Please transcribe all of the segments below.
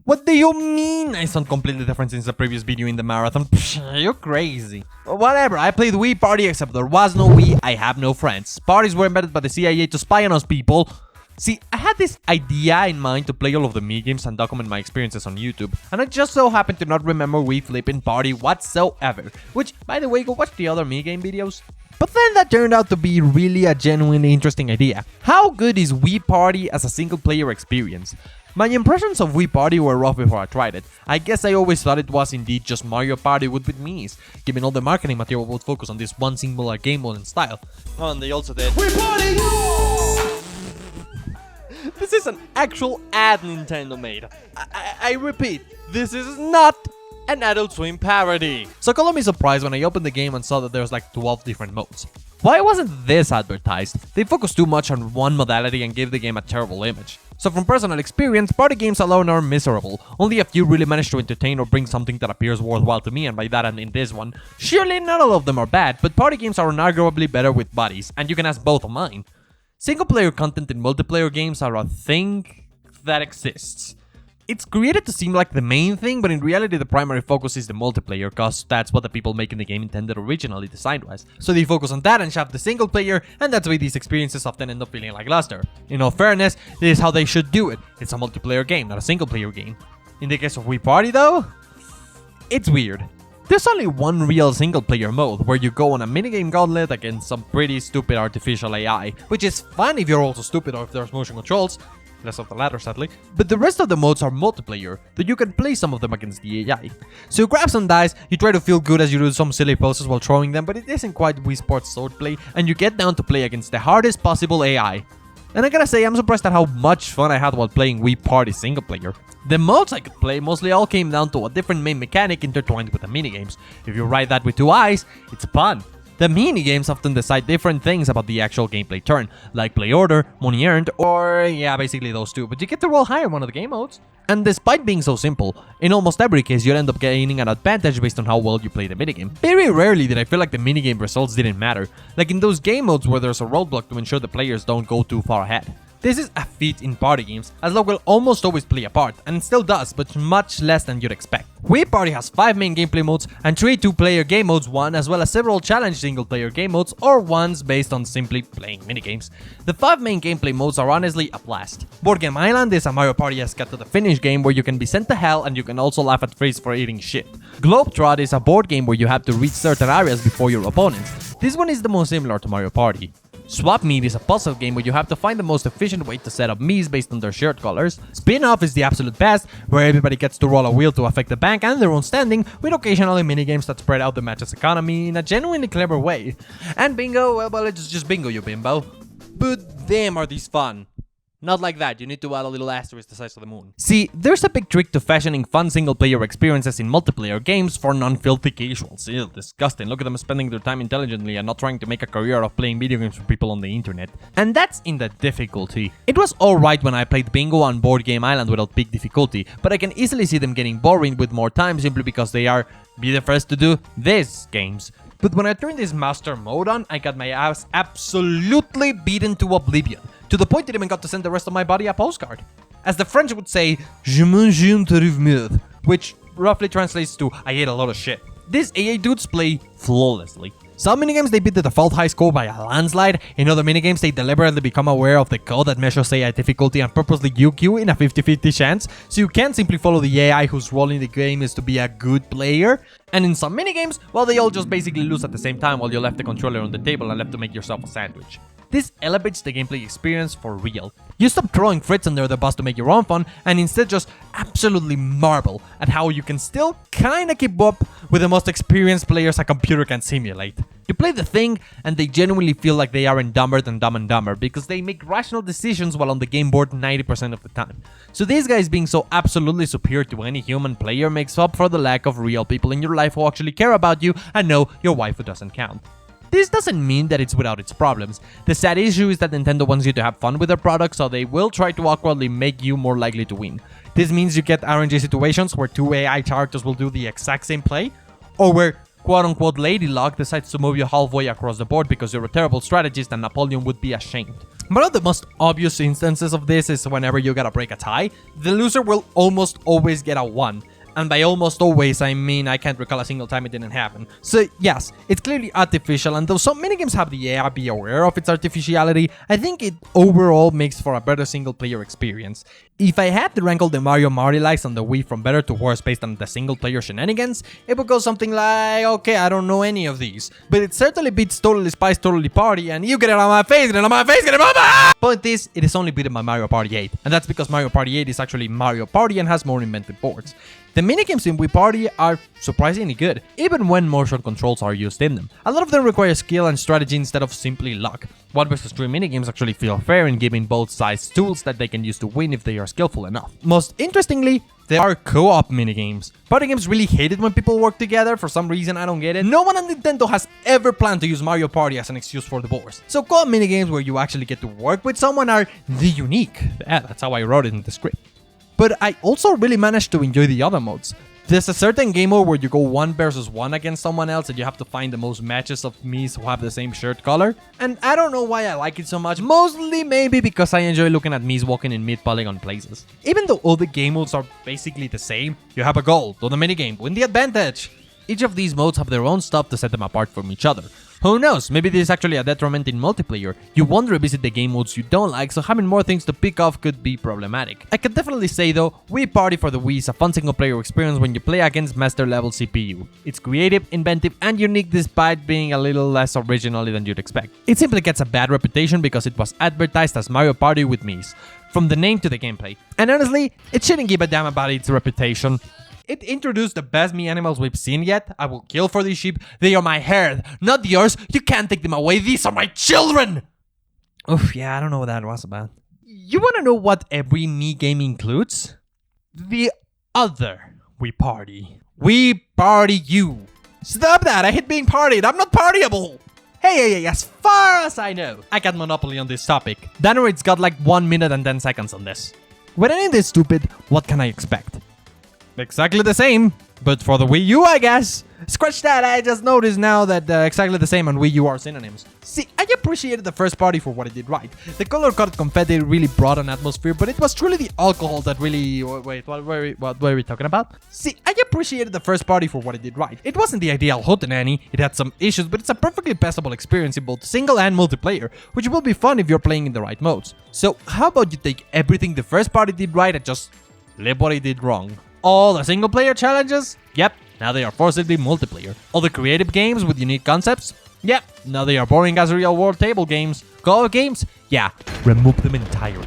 What do you mean? I sound completely different since the previous video in the marathon. Psh, you're crazy. Whatever, I played Wii Party, except there was no Wii, I have no friends. Parties were invented by the CIA to spy on us people. See, I had this idea in mind to play all of the Mii games and document my experiences on YouTube, and I just so happened to not remember Wii Flippin' Party whatsoever. Which, by the way, go watch the other Mii game videos. But then that turned out to be really a genuinely interesting idea. How good is Wii Party as a single-player experience? My impressions of Wii Party were rough before I tried it. I guess I always thought it was indeed just Mario Party with Mii's, given all the marketing material would focus on this one singular game mode and style. Oh, and they also did Wii Party! This is an actual ad Nintendo made. I repeat, this is not an Adult Swim parody. So call me surprised when I opened the game and saw that there's like 12 different modes. Why wasn't this advertised? They focused too much on one modality and gave the game a terrible image. So from personal experience, party games alone are miserable. Only a few really manage to entertain or bring something that appears worthwhile to me, and by that I mean this one. Surely not all of them are bad, but party games are unarguably better with buddies, and you can ask both of mine. Single-player content in multiplayer games are a thing that exists. It's created to seem like the main thing, but in reality the primary focus is the multiplayer, cause that's what the people making the game intended originally design-wise. So they focus on that and shaft the single player, and that's why these experiences often end up feeling like luster. In all fairness, this is how they should do it. It's a multiplayer game, not a single-player game. In the case of Wii Party though, it's weird. There's only one real single-player mode, where you go on a minigame gauntlet against some pretty stupid artificial AI, which is fine if you're also stupid or if there's motion controls, less of the latter sadly, but the rest of the modes are multiplayer, though you can play some of them against the AI. So you grab some dice, you try to feel good as you do some silly poses while throwing them, but it isn't quite Wii Sports swordplay, and you get down to play against the hardest possible AI. And I gotta say, I'm surprised at how much fun I had while playing Wii Party single player. The modes I could play mostly all came down to a different main mechanic intertwined with the minigames. If you ride that with two eyes, it's fun. The minigames often decide different things about the actual gameplay turn, like play order, money earned, or yeah, basically those two, but you get to roll higher in one of the game modes. And despite being so simple, in almost every case you'll end up gaining an advantage based on how well you play the minigame. Very rarely did I feel like the minigame results didn't matter, like in those game modes where there's a roadblock to ensure the players don't go too far ahead. This is a feat in party games, as luck will almost always play a part, and it still does, but much less than you'd expect. Wii Party has 5 main gameplay modes and 3 2-player game modes, one as well as several challenge single-player game modes or ones based on simply playing minigames. The 5 main gameplay modes are honestly a blast. Board Game Island is a Mario Party-esque cut to the finish game where you can be sent to hell and you can also laugh at Freeze for eating shit. Globetrot is a board game where you have to reach certain areas before your opponents. This one is the most similar to Mario Party. Swap Meet is a puzzle game where you have to find the most efficient way to set up Mii's based on their shirt colors. Spin-Off is the absolute best, where everybody gets to roll a wheel to affect the bank and their own standing, with occasionally minigames that spread out the match's economy in a genuinely clever way. And Bingo, well it's just Bingo, you bimbo. But damn are these fun. Not like that, you need to add a little asterisk the size of the moon. See, there's a big trick to fashioning fun single-player experiences in multiplayer games for non-filthy casuals. Ew, disgusting. Look at them spending their time intelligently and not trying to make a career of playing video games for people on the internet. And that's in the difficulty. It was alright when I played Bingo on Board Game Island without big difficulty, but I can easily see them getting boring with more time simply because they are, be the first to do, these games. But when I turned this master mode on, I got my ass absolutely beaten to oblivion. To the point that I even got to send the rest of my body a postcard. As the French would say, je mange trouve merde, which roughly translates to I ate a lot of shit. These AA dudes play flawlessly. Some minigames they beat the default high score by a landslide, in other minigames they deliberately become aware of the code that measures AI difficulty and purposely UQ in a 50-50 chance, so you can't simply follow the AI whose role in the game is to be a good player. And in some minigames, well, they all just basically lose at the same time while you left the controller on the table and left to make yourself a sandwich. This elevates the gameplay experience for real. You stop throwing Fritz under the bus to make your own fun, and instead just absolutely marvel at how you can still kinda keep up with the most experienced players a computer can simulate. You play the thing, and they genuinely feel like they aren't dumber than Dumb and Dumber, because they make rational decisions while on the game board 90% of the time. So these guys being so absolutely superior to any human player makes up for the lack of real people in your life who actually care about you, and no, your wife who doesn't count. This doesn't mean that it's without its problems. The sad issue is that Nintendo wants you to have fun with their products, so they will try to awkwardly make you more likely to win. This means you get RNG situations where 2 AI characters will do the exact same play, or where quote-unquote Lady Luck decides to move you halfway across the board because you're a terrible strategist and Napoleon would be ashamed. One of the most obvious instances of this is whenever you gotta break a tie, the loser will almost always get a 1. And by almost always, I mean I can't recall a single time it didn't happen. So yes, it's clearly artificial, and though some minigames have the AI be aware of its artificiality, I think it overall makes for a better single-player experience. If I had to rank all the Mario Party-likes on the Wii from better to worse based on the single-player shenanigans, it would go something like, okay, I don't know any of these. But it certainly beats Totally Spice Totally Party, and you get it on my face, get it on my face, get it on my... Point is, it is only beaten by Mario Party 8, and that's because Mario Party 8 is actually Mario Party and has more inventive boards. The minigames in Wii Party are surprisingly good, even when motion controls are used in them. A lot of them require skill and strategy instead of simply luck. 1 vs 3 minigames actually feel fair in giving both sides tools that they can use to win if they are skillful enough. Most interestingly, there are co-op minigames. Party games really hate it when people work together, for some reason I don't get it. No one on Nintendo has ever planned to use Mario Party as an excuse for divorce. So co-op minigames where you actually get to work with someone are the unique. Yeah, that's how I wrote it in the script. But I also really managed to enjoy the other modes. There's a certain game mode where you go 1 vs 1 against someone else and you have to find the most matches of Miis who have the same shirt color. And I don't know why I like it so much, mostly maybe because I enjoy looking at Miis walking in mid-polygon places. Even though all the game modes are basically the same, you have a goal, do the minigame, win the advantage. Each of these modes have their own stuff to set them apart from each other. Who knows, maybe this is actually a detriment in multiplayer. You won't revisit the game modes you don't like, so having more things to pick off could be problematic. I can definitely say though, Wii Party for the Wii is a fun single player experience when you play against master level CPU. It's creative, inventive, and unique despite being a little less original than you'd expect. It simply gets a bad reputation because it was advertised as Mario Party with Miis, from the name to the gameplay. And honestly, it shouldn't give a damn about its reputation. It introduced the best Mii animals we've seen yet. I will kill for these sheep. They are my herd, not yours. You can't take them away. These are my children! Oof, yeah, I don't know what that was about. You wanna know what every Mii game includes? The other Wii Party. Wii Party U. Stop that, I hate being partied. I'm not partyable! Hey, as far as I know, I got monopoly on this topic. Danorate's got like 1 minute and 10 seconds on this. When I ain't this stupid, what can I expect? Exactly the same, but for the Wii U, I guess. Scratch that, I just noticed now that exactly the same and Wii U are synonyms. See, I appreciated the first party for what it did right. The color-coded confetti really brought an atmosphere, but it was truly the alcohol that really... Wait, what were we talking about? See, I appreciated the first party for what it did right. It wasn't the ideal hootenanny, it had some issues, but it's a perfectly passable experience in both single and multiplayer, which will be fun if you're playing in the right modes. So, how about you take everything the first party did right and just live what it did wrong? All the single-player challenges? Yep, now they are forcibly multiplayer. All the creative games with unique concepts? Yep, now they are boring as real-world table games. Co-op games? Yeah, remove them entirely.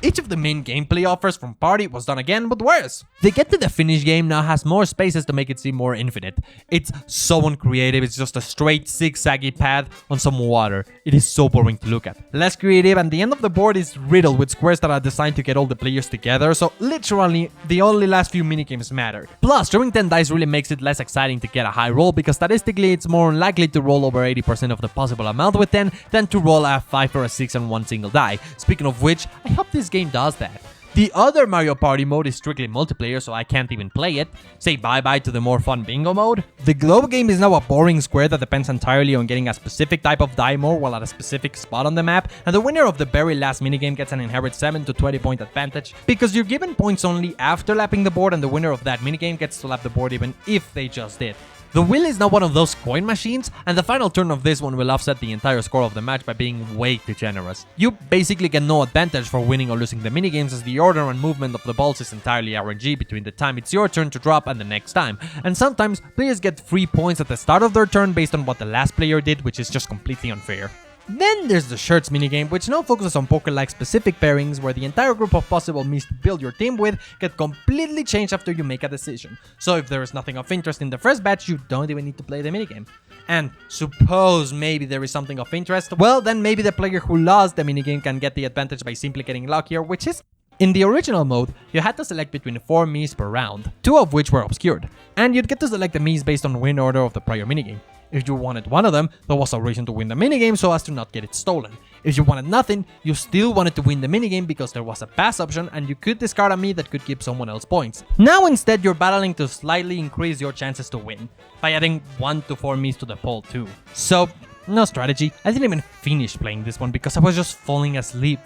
Each of the main gameplay offers from Party was done again, but worse. The Get to the Finish game now has more spaces to make it seem more infinite. It's so uncreative, it's just a straight zigzaggy path on some water. It is so boring to look at. Less creative, and the end of the board is riddled with squares that are designed to get all the players together, so literally, the only last few minigames matter. Plus, throwing 10 dice really makes it less exciting to get a high roll, because statistically it's more unlikely to roll over 80% of the possible amount with 10 than to roll a 5 or a 6 on one single die. Speaking of which, I hope this game does that. The other Mario Party mode is strictly multiplayer, so I can't even play it. Say bye-bye to the more fun bingo mode. The globe game is now a boring square that depends entirely on getting a specific type of die more while at a specific spot on the map, and the winner of the very last minigame gets an inherent 7 to 20 point advantage, because you're given points only after lapping the board, and the winner of that minigame gets to lap the board even if they just did. The wheel is now one of those coin machines, and the final turn of this one will offset the entire score of the match by being way too generous. You basically get no advantage for winning or losing the minigames, as the order and movement of the balls is entirely RNG between the time it's your turn to drop and the next time, and sometimes players get free points at the start of their turn based on what the last player did, which is just completely unfair. Then there's the Shirts minigame, which now focuses on poker-like specific pairings where the entire group of possible Miis to build your team with get completely changed after you make a decision. So if there is nothing of interest in the first batch, you don't even need to play the minigame. And suppose maybe there is something of interest, well then maybe the player who lost the minigame can get the advantage by simply getting luckier, which is... In the original mode, you had to select between 4 Miis per round, 2 of which were obscured, and you'd get to select the Miis based on win order of the prior minigame. If you wanted one of them, there was a reason to win the minigame so as to not get it stolen. If you wanted nothing, you still wanted to win the minigame because there was a pass option and you could discard a Mii that could give someone else points. Now instead you're battling to slightly increase your chances to win, by adding 1 to 4 Miis to the pool too. So, No strategy. I didn't even finish playing this one because I was just falling asleep.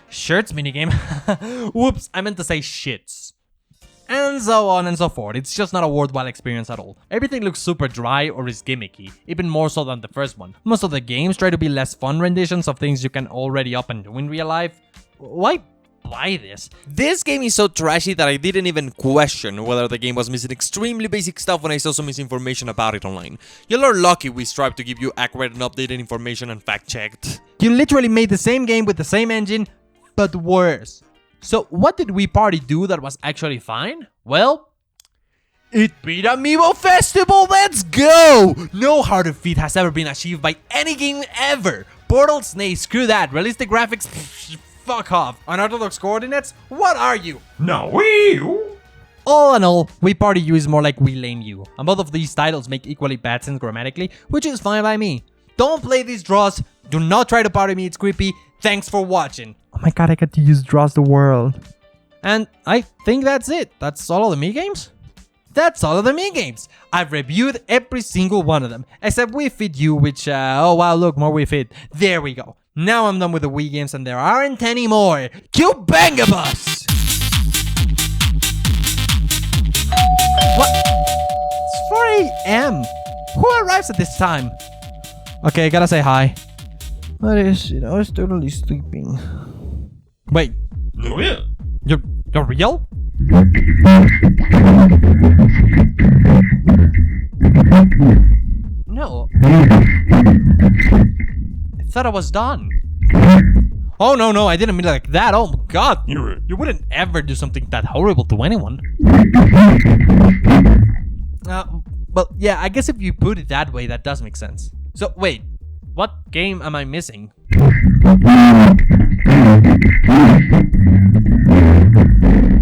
Shirts minigame. Whoops, I meant to say shits. And so on and so forth. It's just not a worthwhile experience at all. Everything looks super dry or is gimmicky, even more so than the first one. Most of the games try to be less fun renditions of things you can already up and do in real life. Why buy this? This game is so trashy that I didn't even question whether the game was missing extremely basic stuff when I saw some misinformation about it online. Y'all are lucky we strive to give you accurate and updated information and fact-checked. You literally made the same game with the same engine, but worse. So what did Wii Party do that was actually fine? Well, it beat Amiibo Festival, let's go! No harder feat has ever been achieved by any game ever. Portal Snake, screw that. Realistic graphics, fuck off. Unorthodox coordinates, what are you? No, Wii U. All in all, Wii Party U is more like Wii Lane U. And both of these titles make equally bad sense grammatically, which is fine by me. Don't play these draws, do not try to party me, it's creepy. Thanks for watching. Oh my god, I get to use Draws the World. And I think that's it. That's all of the Mii games? That's all of the Mii games. I've reviewed every single one of them, except Wii Fit U, which, oh wow, look, more Wii Fit. There we go. Now I'm done with the Wii games and there aren't any more. Cue Bangabus! What? It's 4 a.m. Who arrives at this time? Okay, gotta say hi. What is it? I was totally sleeping. Wait, Oh yeah. you're real? No. I thought I was done. Oh no, I didn't mean it like that. Oh god, you wouldn't ever do something that horrible to anyone. Well, yeah, I guess if you put it that way, that does make sense. So wait, what game am I missing?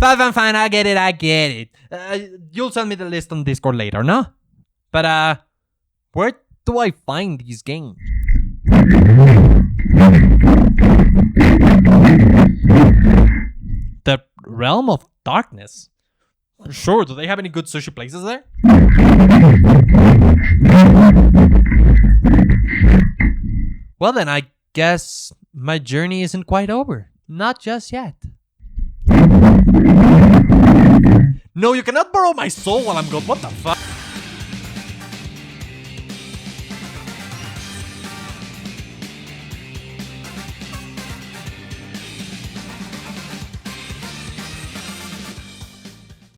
Fine, I get it. You'll send me the list on Discord later, no? But, where do I find these games? The Realm of Darkness? Sure, do they have any good sushi places there? Well then, I guess my journey isn't quite over. Not just yet. No, you cannot borrow my soul while I'm gone. What the fuck?